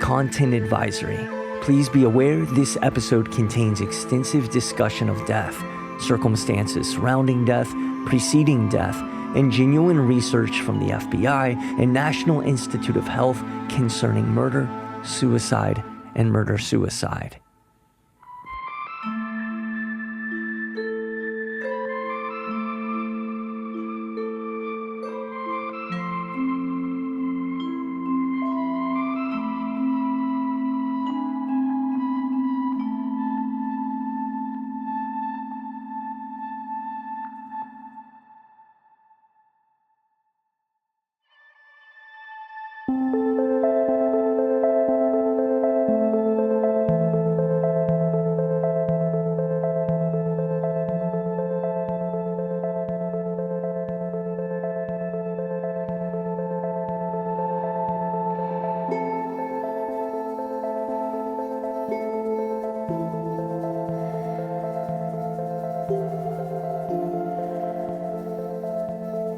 Content advisory. Please be aware this episode contains extensive discussion of death, circumstances surrounding death, preceding death, and genuine research from the FBI and National Institute of Health concerning murder, suicide, and murder-suicide.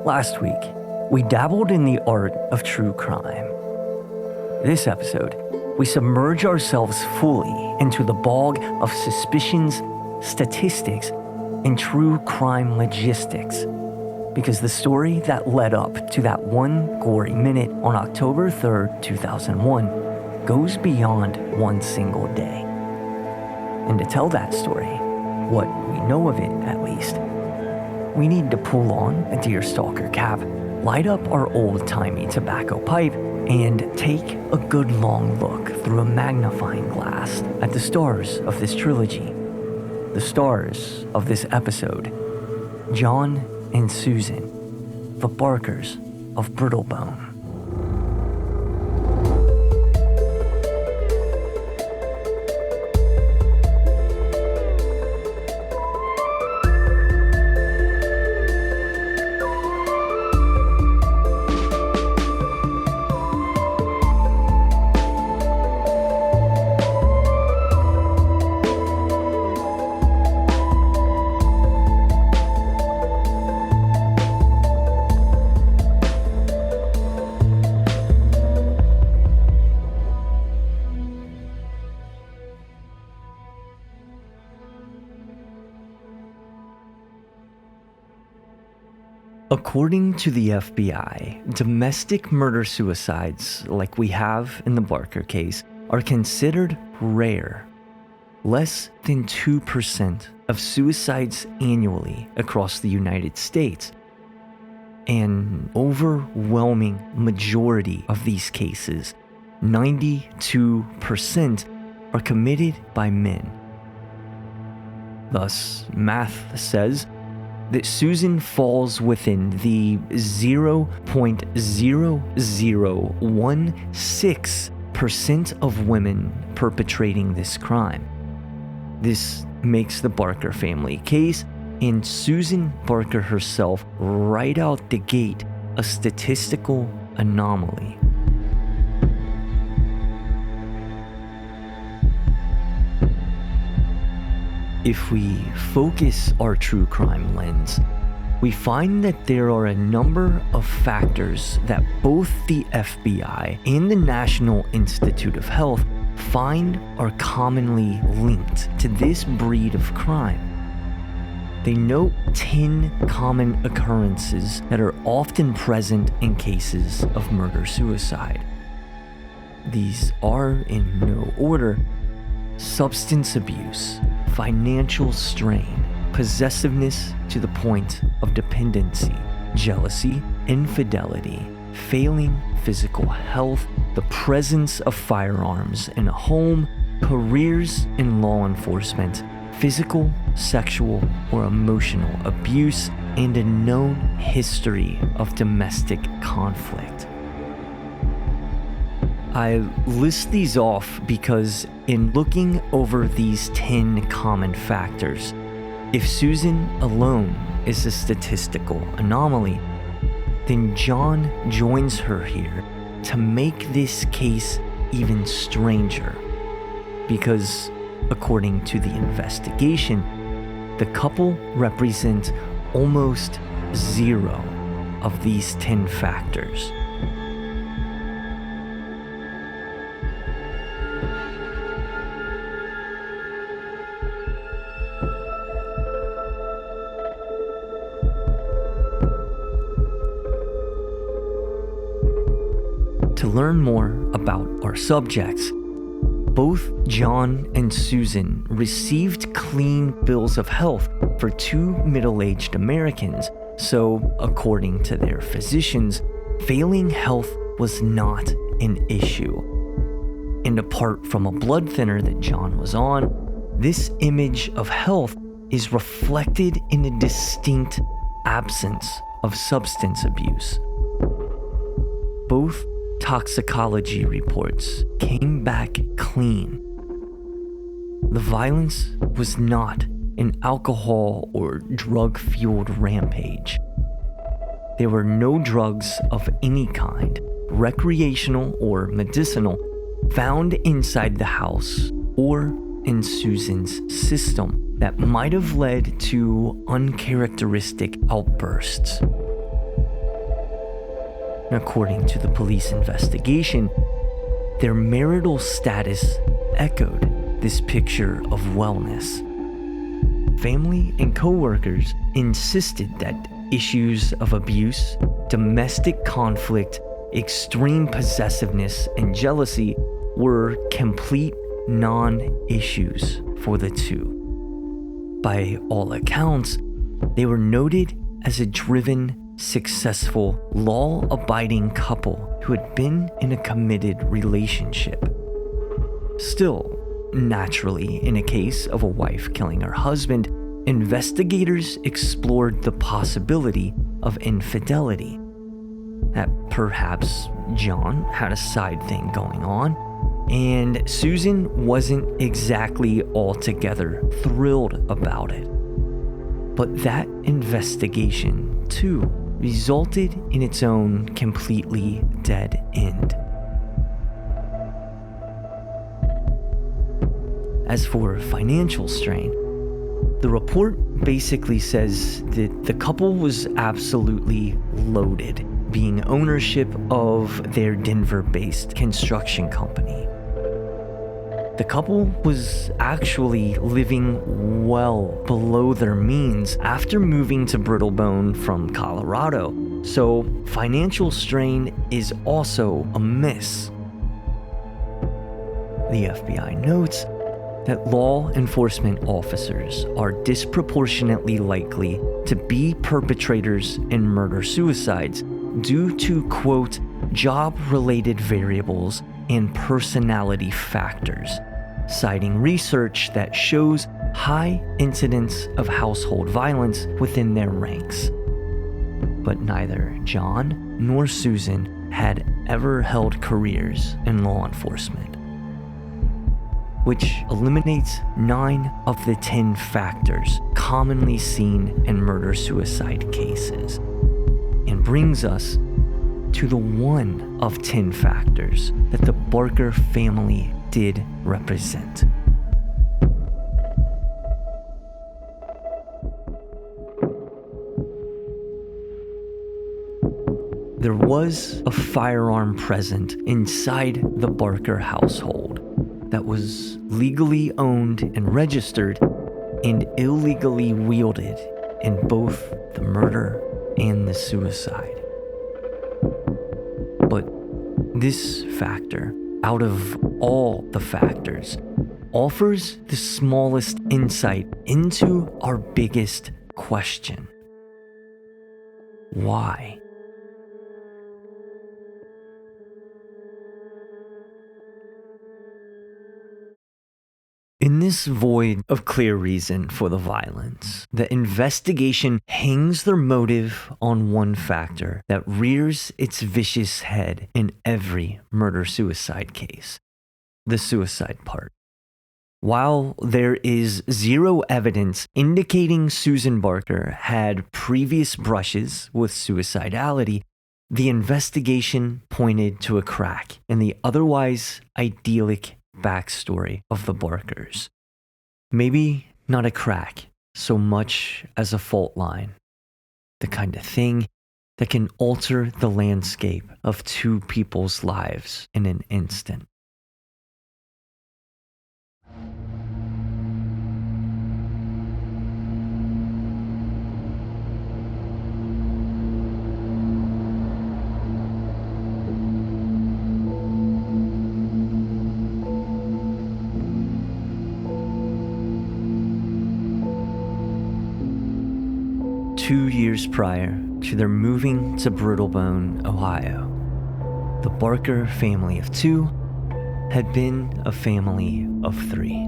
Last week, we dabbled in the art of true crime. This episode, we submerge ourselves fully into the bog of suspicions, statistics, and true crime logistics. Because the story that led up to that one gory minute on October 3rd, 2001 goes beyond one single day. And to tell that story, what we know of it at least, we need to pull on a deerstalker cap, light up our old-timey tobacco pipe, and take a good long look through a magnifying glass at the stars of this trilogy. The stars of this episode: John and Susan, the Barkers of Brittlebone. According to the FBI, domestic murder-suicides, like we have in the Barker case, are considered rare. Less than 2% of suicides annually across the United States. An overwhelming majority of these cases, 92%, are committed by men. Thus, math says that Susan falls within the 0.0016% of women perpetrating this crime. This makes the Barker family case, and Susan Barker herself, right out the gate, a statistical anomaly. If we focus our true crime lens, we find that there are a number of factors that both the FBI and the National Institute of Health find are commonly linked to this breed of crime. They note 10 common occurrences that are often present in cases of murder-suicide. These are, in no order: substance abuse, financial strain, possessiveness to the point of dependency, jealousy, infidelity, failing physical health, the presence of firearms in a home, careers in law enforcement, physical, sexual, or emotional abuse, and a known history of domestic conflict. I list these off because in looking over these 10 common factors, if Susan alone is a statistical anomaly, then John joins her here to make this case even stranger. Because, according to the investigation, the couple represent almost zero of these 10 factors. To learn more about our subjects, both John and Susan received clean bills of health for two middle-aged Americans, so according to their physicians, failing health was not an issue. And apart from a blood thinner that John was on, this image of health is reflected in a distinct absence of substance abuse. Both toxicology reports came back clean. The violence was not an alcohol or drug-fueled rampage. There were no drugs of any kind, recreational or medicinal, found inside the house or in Susan's system that might have led to uncharacteristic outbursts. According to the police investigation, their marital status echoed this picture of wellness. Family and co-workers insisted that issues of abuse, domestic conflict, extreme possessiveness, and jealousy were complete non-issues for the two. By all accounts, they were noted as a driven, successful, law-abiding couple who had been in a committed relationship. Still, naturally, in a case of a wife killing her husband, investigators explored the possibility of infidelity. That perhaps John had a side thing going on, and Susan wasn't exactly altogether thrilled about it. But that investigation, too, resulted in its own completely dead end. As for financial strain, the report basically says that the couple was absolutely loaded, being ownership of their Denver-based construction company. The couple was actually living well below their means after moving to Brittlebone from Colorado, so financial strain is also a miss. The FBI notes that law enforcement officers are disproportionately likely to be perpetrators in murder-suicides due to, quote, job-related variables and personality factors, citing research that shows high incidence of household violence within their ranks. But neither John nor Susan had ever held careers in law enforcement, which eliminates 9 of the 10 factors commonly seen in murder-suicide cases, and brings us to the 1 of 10 factors that the Barker family did represent. There was a firearm present inside the Barker household that was legally owned and registered and illegally wielded in both the murder and the suicide. But this factor, out of all the factors, offers the smallest insight into our biggest question. Why? In this void of clear reason for the violence, the investigation hangs their motive on one factor that rears its vicious head in every murder-suicide case: the suicide part. While there is zero evidence indicating Susan Barker had previous brushes with suicidality, the investigation pointed to a crack in the otherwise idyllic backstory of the Barkers. Maybe not a crack so much as a fault line, the kind of thing that can alter the landscape of two people's lives in an instant. 2 years prior to their moving to Brittlebone, Ohio, the Barker family of 2 had been a family of 3.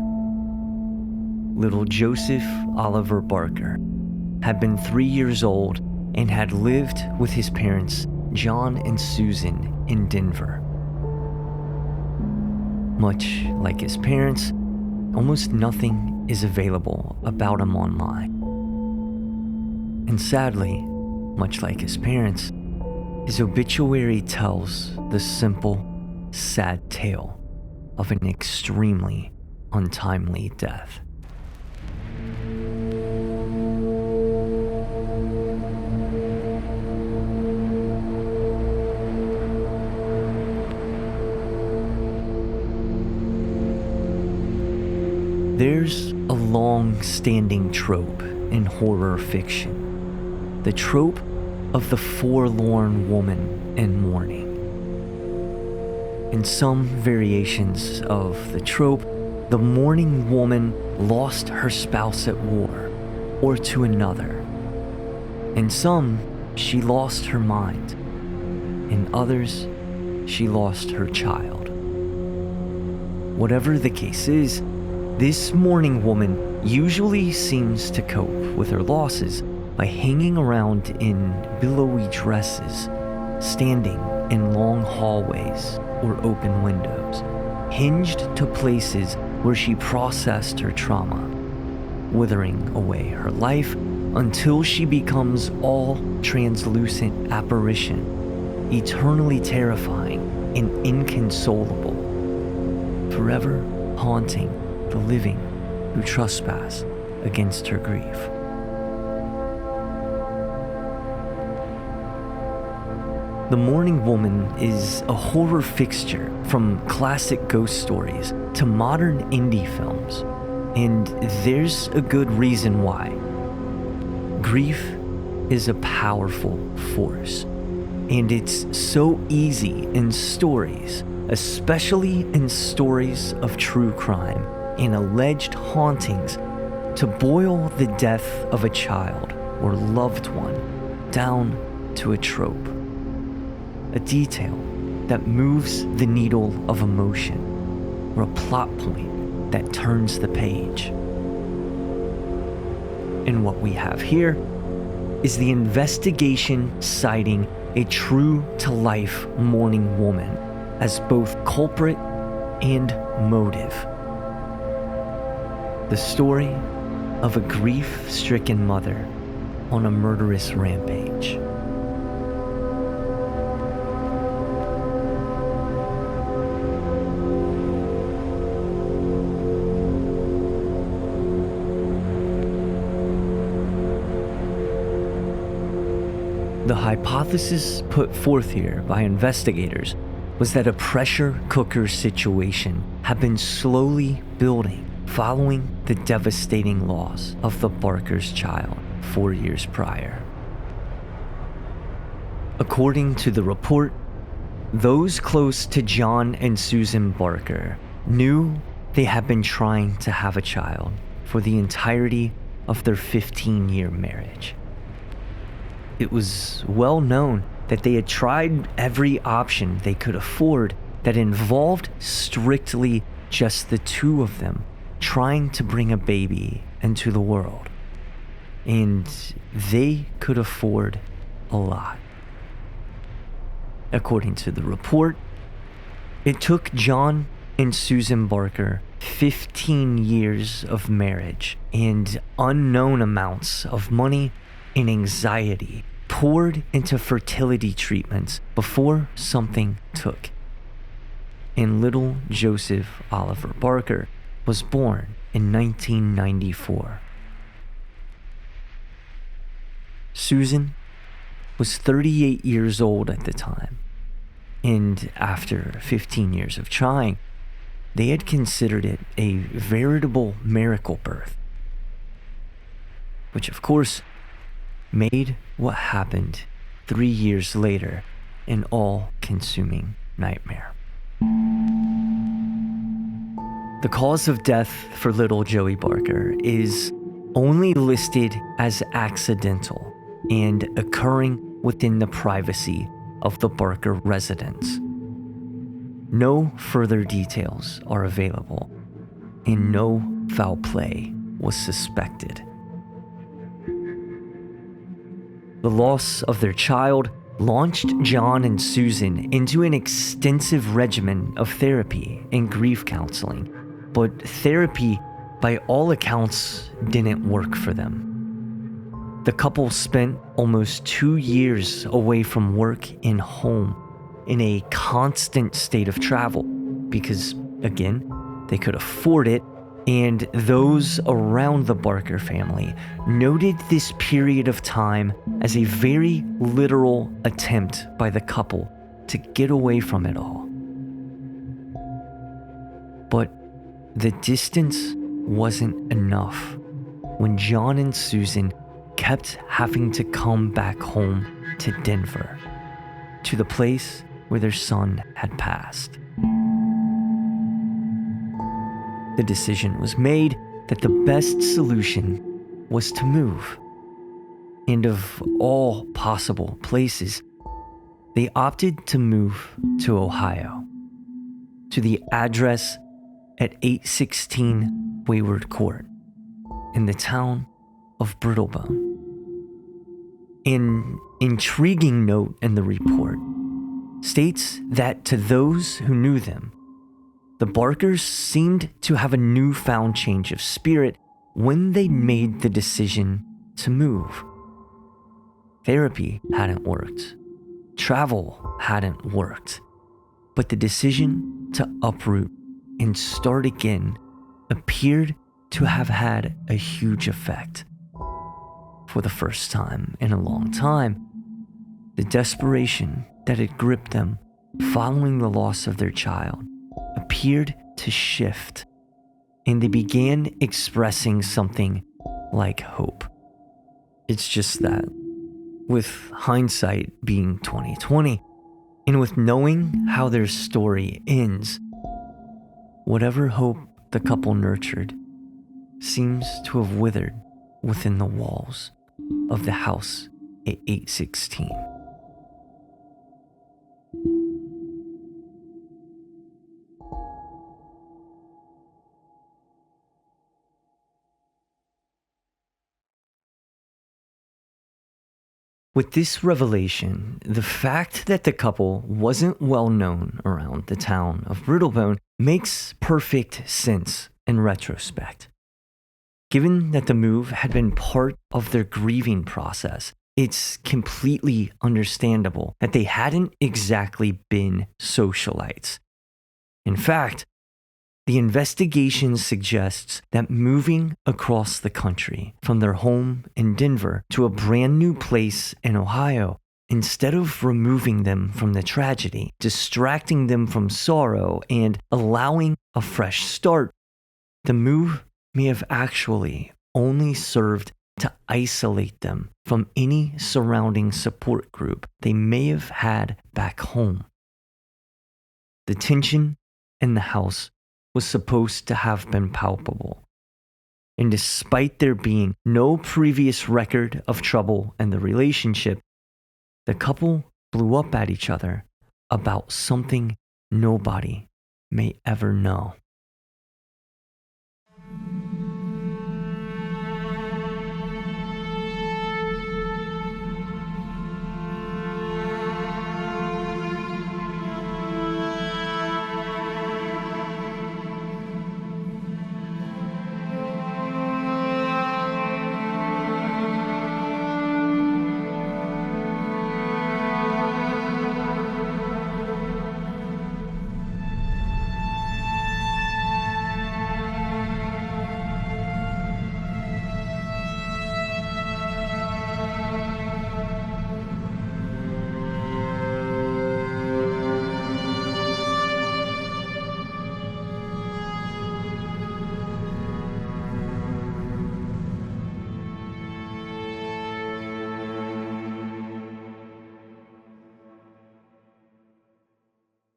Little Joseph Oliver Barker had been 3 years old and had lived with his parents, John and Susan, in Denver. Much like his parents, almost nothing is available about him online. And sadly, much like his parents, his obituary tells the simple, sad tale of an extremely untimely death. There's a long-standing trope in horror fiction. The trope of the forlorn woman in mourning. In some variations of the trope, the mourning woman lost her spouse at war or to another. In some, she lost her mind. In others, she lost her child. Whatever the case is, this mourning woman usually seems to cope with her losses by hanging around in billowy dresses, standing in long hallways or open windows, hinged to places where she processed her trauma, withering away her life until she becomes all translucent apparition, eternally terrifying and inconsolable, forever haunting the living who trespass against her grief. The Mourning Woman is a horror fixture from classic ghost stories to modern indie films, and there's a good reason why. Grief is a powerful force, and it's so easy in stories, especially in stories of true crime and alleged hauntings, to boil the death of a child or loved one down to a trope. A detail that moves the needle of emotion, or a plot point that turns the page. And what we have here is the investigation citing a true-to-life mourning woman as both culprit and motive. The story of a grief-stricken mother on a murderous rampage. The hypothesis put forth here by investigators was that a pressure cooker situation had been slowly building following the devastating loss of the Barker's child 4 years prior. According to the report, those close to John and Susan Barker knew they had been trying to have a child for the entirety of their 15-year marriage. It was well known that they had tried every option they could afford that involved strictly just the two of them trying to bring a baby into the world. And they could afford a lot. According to the report, it took John and Susan Barker 15 years of marriage and unknown amounts of money and anxiety poured into fertility treatments before something took. And little Joseph Oliver Barker was born in 1994. Susan was 38 years old at the time, and after 15 years of trying, they had considered it a veritable miracle birth, which of course made what happened 3 years later an all-consuming nightmare. The cause of death for little Joey Barker is only listed as accidental, and occurring within the privacy of the Barker residence. No further details are available, and no foul play was suspected. The loss of their child launched John and Susan into an extensive regimen of therapy and grief counseling, but therapy, by all accounts, didn't work for them. The couple spent almost 2 years away from work and home in a constant state of travel because, again, they could afford it, and those around the Barker family noted this period of time as a very literal attempt by the couple to get away from it all. But the distance wasn't enough when John and Susan kept having to come back home to Denver, to the place where their son had passed. The decision was made that the best solution was to move. And of all possible places, they opted to move to Ohio, to the address at 816 Wayward Court in the town of Brittlebone. An intriguing note in the report states that to those who knew them, the Barkers seemed to have a newfound change of spirit when they made the decision to move. Therapy hadn't worked. Travel hadn't worked. But the decision to uproot and start again appeared to have had a huge effect. For the first time in a long time, the desperation that had gripped them following the loss of their child appeared to shift, and they began expressing something like hope. It's just that, with hindsight being 2020, and with knowing how their story ends, whatever hope the couple nurtured seems to have withered within the walls of the house at 816. With this revelation, the fact that the couple wasn't well known around the town of Brittlebone makes perfect sense in retrospect. Given that the move had been part of their grieving process, it's completely understandable that they hadn't exactly been socialites. In fact, the investigation suggests that moving across the country from their home in Denver to a brand new place in Ohio, instead of removing them from the tragedy, distracting them from sorrow, and allowing a fresh start, the move may have actually only served to isolate them from any surrounding support group they may have had back home. The tension in the house was supposed to have been palpable, and despite there being no previous record of trouble in the relationship, the couple blew up at each other about something nobody may ever know.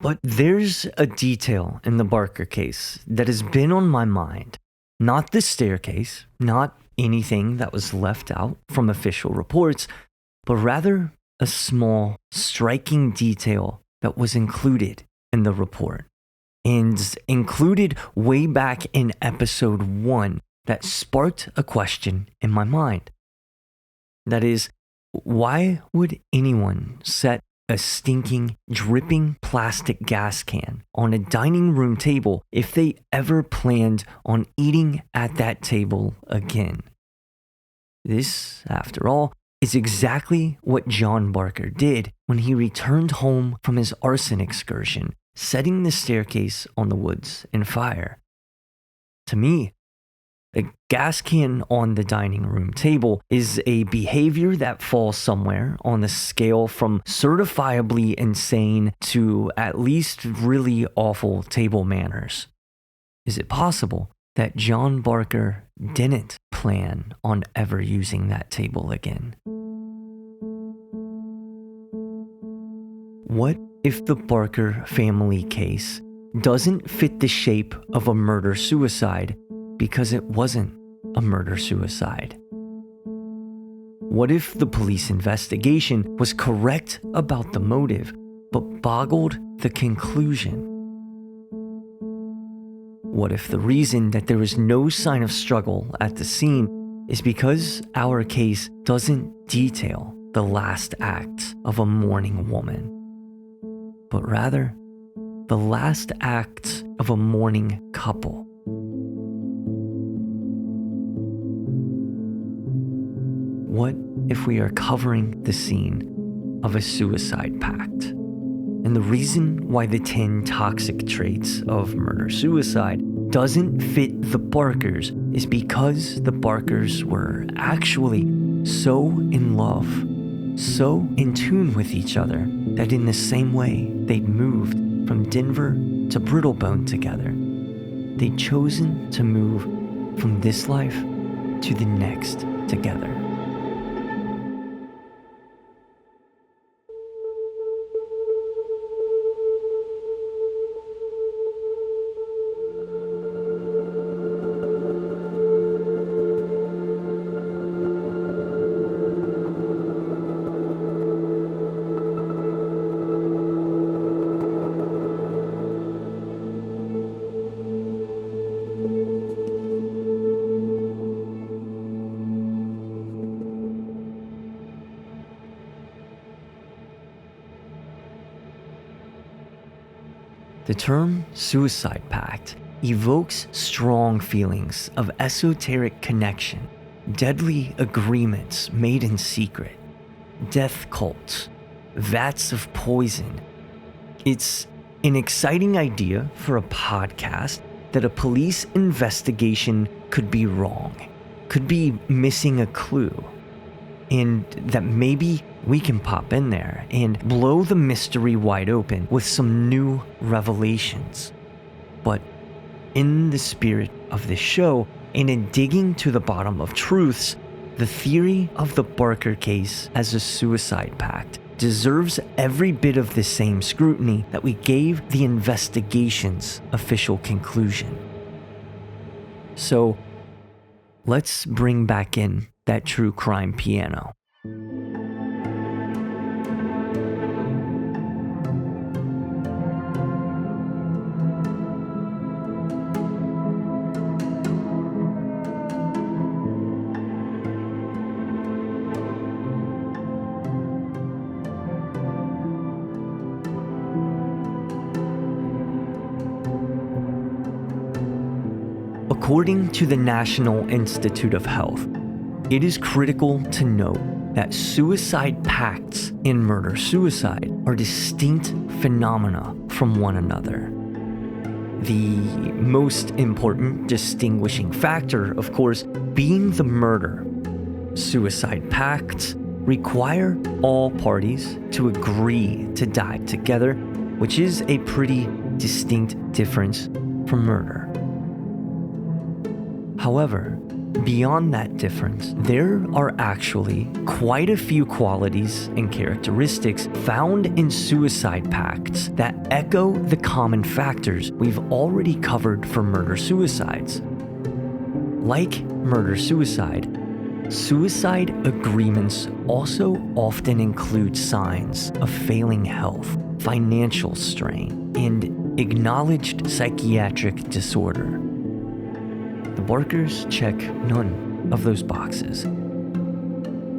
But there's a detail in the Barker case that has been on my mind. Not the staircase, not anything that was left out from official reports, but rather a small, striking detail that was included in the report, and included way back in episode 1 that sparked a question in my mind. That is, why would anyone set a stinking, dripping plastic gas can on a dining room table if they ever planned on eating at that table again? This, after all, is exactly what John Barker did when he returned home from his arson excursion, setting the staircase on the woods in fire. To me, a gas can on the dining room table is a behavior that falls somewhere on the scale from certifiably insane to at least really awful table manners. Is it possible that John Barker didn't plan on ever using that table again? What if the Barker family case doesn't fit the shape of a murder-suicide because it wasn't a murder-suicide? What if the police investigation was correct about the motive, but boggled the conclusion? What if the reason that there was no sign of struggle at the scene is because our case doesn't detail the last acts of a mourning woman, but rather the last acts of a mourning couple? What if we are covering the scene of a suicide pact? And the reason why the 10 toxic traits of murder-suicide doesn't fit the Barkers is because the Barkers were actually so in love, so in tune with each other, that in the same way they'd moved from Denver to Brittlebone together, they'd chosen to move from this life to the next together. The term suicide pact evokes strong feelings of esoteric connection, deadly agreements made in secret, death cults, vats of poison. It's an exciting idea for a podcast that a police investigation could be wrong, could be missing a clue, and that maybe we can pop in there and blow the mystery wide open with some new revelations. But in the spirit of this show, and in digging to the bottom of truths, the theory of the Barker case as a suicide pact deserves every bit of the same scrutiny that we gave the investigation's official conclusion. So let's bring back in that true crime piano. According to the National Institute of Health, it is critical to note that suicide pacts and murder-suicide are distinct phenomena from one another. The most important distinguishing factor, of course, being the murder. Suicide pacts require all parties to agree to die together, which is a pretty distinct difference from murder. However, beyond that difference, there are actually quite a few qualities and characteristics found in suicide pacts that echo the common factors we've already covered for murder-suicides. Like murder-suicide, Suicide agreements also often include signs of failing health, financial strain, and acknowledged psychiatric disorder. The Barkers check none of those boxes.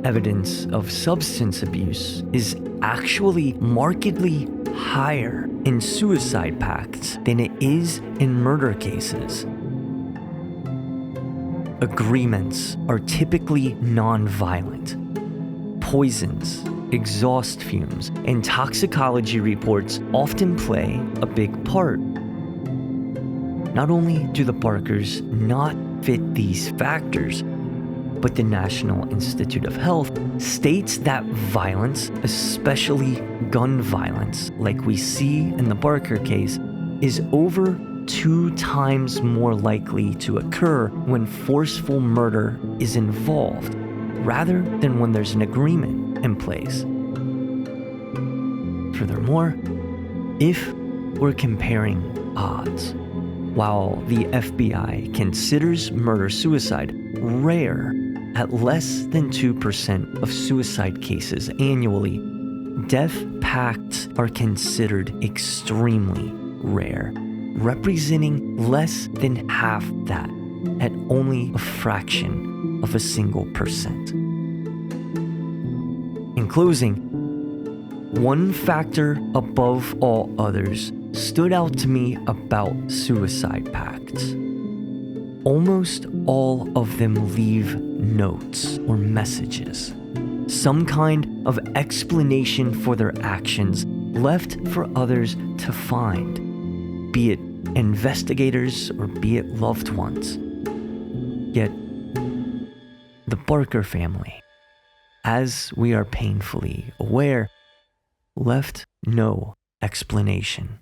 Evidence of substance abuse is actually markedly higher in suicide pacts than it is in murder cases. Agreements are typically non-violent. Poisons, exhaust fumes, and toxicology reports often play a big part. Not only do the Barkers not fit these factors, but the National Institute of Health states that violence, especially gun violence, like we see in the Barker case, is over 2 times more likely to occur when forceful murder is involved, rather than when there's an agreement in place. Furthermore, if we're comparing odds, while the FBI considers murder-suicide rare at less than 2% of suicide cases annually, death pacts are considered extremely rare, representing less than half that at only a fraction of a single percent. In closing, one factor above all others stood out to me about suicide pacts. Almost all of them leave notes or messages, some kind of explanation for their actions left for others to find, be it investigators or be it loved ones. Yet, the Barker family, as we are painfully aware, left no explanation.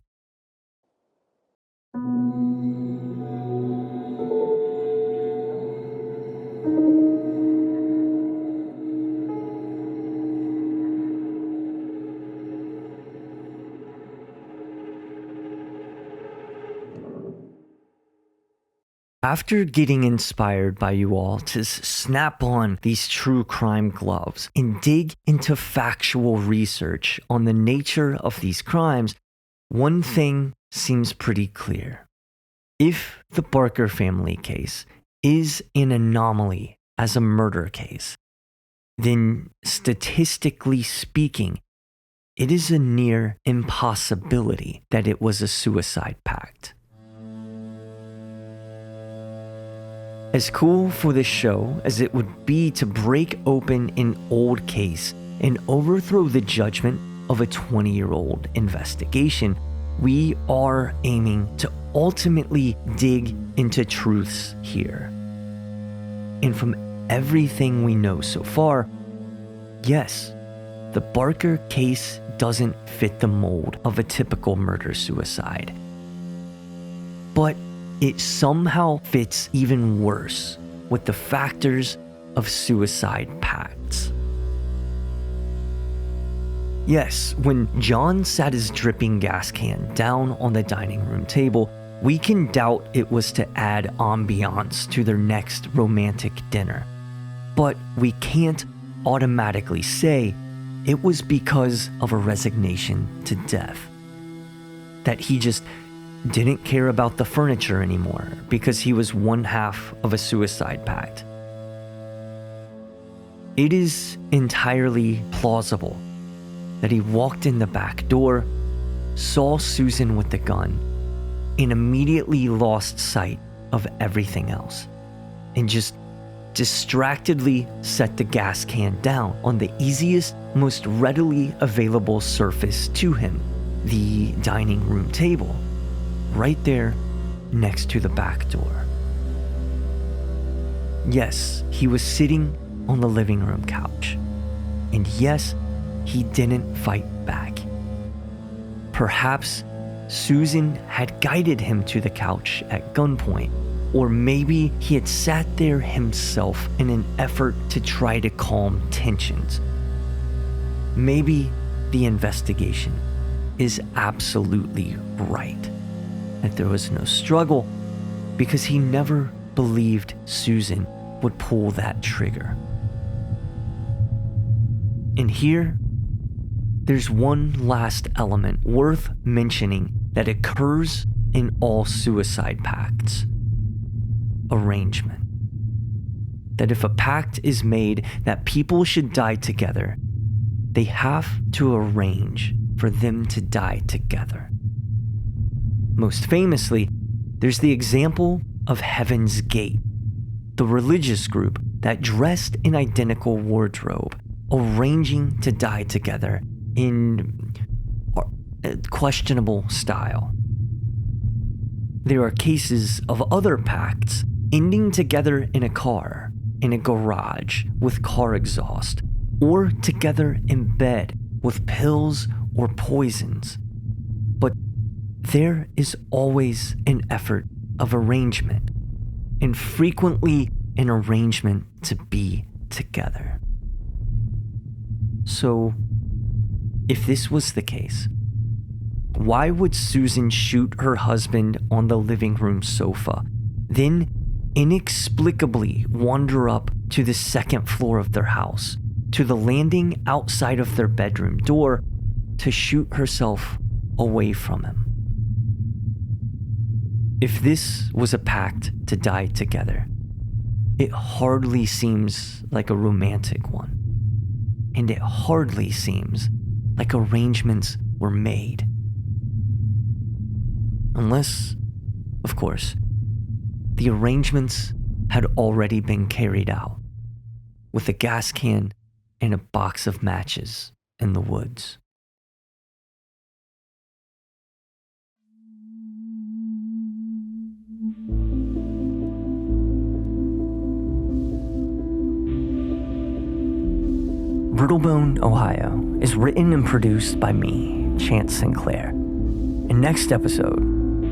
After getting inspired by you all to snap on these true crime gloves and dig into factual research on the nature of these crimes, one thing seems pretty clear. If the Barker family case is an anomaly as a murder case, then statistically speaking, it is a near impossibility that it was a suicide pact. As cool for this show as it would be to break open an old case and overthrow the judgment of a 20-year-old investigation, we are aiming to ultimately dig into truths here. And from everything we know so far, yes, the Barker case doesn't fit the mold of a typical murder-suicide. But it somehow fits even worse with the factors of suicide pacts. Yes, when John sat his dripping gas can down on the dining room table, we can doubt it was to add ambiance to their next romantic dinner. But we can't automatically say it was because of a resignation to death. That he just didn't care about the furniture anymore because he was one half of a suicide pact. It is entirely plausible that he walked in the back door, saw Susan with the gun, and immediately lost sight of everything else, and just distractedly set the gas can down on the easiest, most readily available surface to him, the dining room table, right there next to the back door. Yes, he was sitting on the living room couch. And yes, he didn't fight back. Perhaps Susan had guided him to the couch at gunpoint, or maybe he had sat there himself in an effort to try to calm tensions. Maybe the investigation is absolutely right, that there was no struggle because he never believed Susan would pull that trigger. And here, there's one last element worth mentioning that occurs in all suicide pacts: arrangement. That if a pact is made that people should die together, they have to arrange for them to die together. Most famously, there's the example of Heaven's Gate, the religious group that dressed in identical wardrobe, arranging to die together in questionable style. There are cases of other pacts ending together in a car, in a garage with car exhaust, or together in bed with pills or poisons. But there is always an effort of arrangement, and frequently an arrangement to be together. So, if this was the case, why would Susan shoot her husband on the living room sofa, then inexplicably wander up to the second floor of their house, to the landing outside of their bedroom door, to shoot herself away from him? If this was a pact to die together, it hardly seems like a romantic one. And it hardly seems like arrangements were made. Unless, of course, the arrangements had already been carried out, with a gas can and a box of matches in the woods. Brittlebone, Ohio is written and produced by me, Chance Sinclair. In next episode,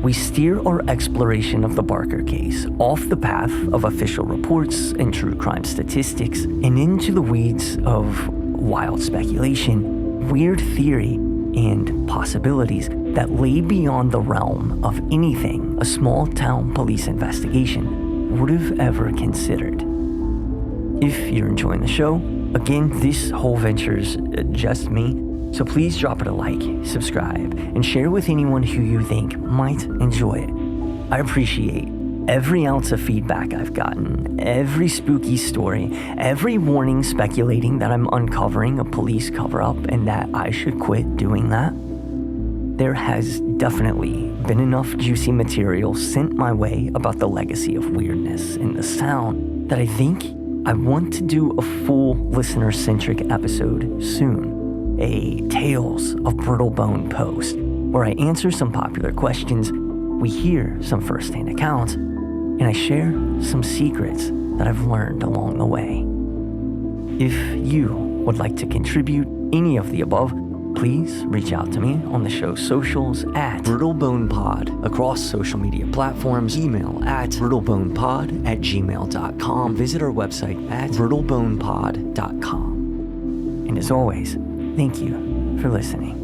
we steer our exploration of the Barker case off the path of official reports and true crime statistics and into the weeds of wild speculation, weird theory, and possibilities that lay beyond the realm of anything a small-town police investigation would have ever considered. If you're enjoying the show, again, this whole venture's just me, so please drop it a like, subscribe, and share with anyone who you think might enjoy it. I appreciate every ounce of feedback I've gotten, every spooky story, every warning speculating that I'm uncovering a police cover-up and that I should quit doing that. There has definitely been enough juicy material sent my way about the legacy of weirdness in the sound that I think I want to do a full listener-centric episode soon, a Tales of Brittlebone post, where I answer some popular questions, we hear some first-hand accounts, and I share some secrets that I've learned along the way. If you would like to contribute any of the above, please reach out to me on the show's socials at BrittleBonePod across social media platforms, email at brittlebonepod@gmail.com, visit our website at brittlebonepod.com. And as always, thank you for listening.